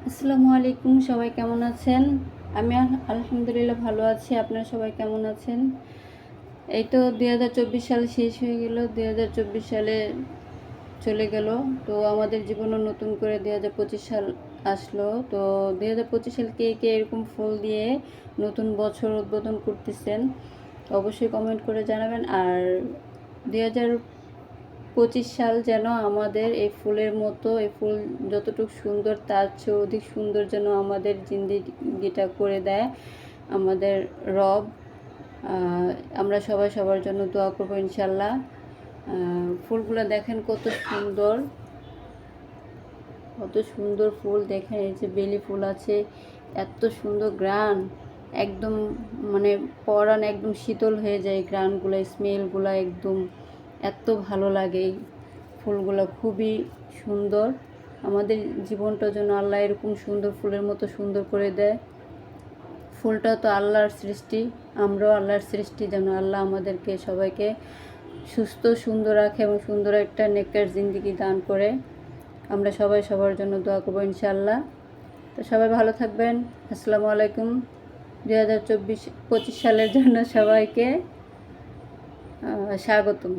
আসসালামু আলাইকুম, সবাই কেমন আছেন? আমি আলহামদুলিল্লাহ ভালো আছি। আপনারা সবাই কেমন আছেন? এই তো 2024 সাল শেষ হয়ে গেল, 2024 সালে চলে গেল। তো আমাদের জীবনে নতুন করে 2025 সাল আসলো। তো 2025 সাল কে কে এরকম ফুল দিয়ে নতুন বছর উদ্বোধন করতেছেন অবশ্যই কমেন্ট করে জানাবেন। আর 2025 সাল যেন আমাদের এই ফুলের মতো, এই ফুল যতটুকু সুন্দর তার চেয়ে অধিক সুন্দর যেন আমাদের জিন্দিগিটা করে দেয় আমাদের রব। আমরা সবাই সবার জন্য দোয়া করবো ইনশাল্লাহ। ফুলগুলো দেখেন কত সুন্দর, কত সুন্দর ফুল দেখেন। এই যে বেলি ফুল আছে, এত সুন্দর গ্রান, একদম মানে পরাণ একদম শীতল হয়ে যায়। গ্রানগুলো, স্মেলগুলো একদম এত ভালো লাগে। এই ফুলগুলো খুবই সুন্দর। আমাদের জীবনটা যেন আল্লাহ এরকম সুন্দর ফুলের মতো সুন্দর করে দেয়। ফুলটা তো আল্লাহর সৃষ্টি, আমরাও আল্লাহর সৃষ্টি। যেন আল্লাহ আমাদেরকে সবাইকে সুস্থ সুন্দর রাখে এবং সুন্দর একটা নেককার জিন্দিগি দান করে। আমরা সবাই সবার জন্য দোয়া করবো ইনশাআল্লাহ। তো সবাই ভালো থাকবেন। আসসালামু আলাইকুম। 2025 সালের জন্য সবাইকে স্বাগতম।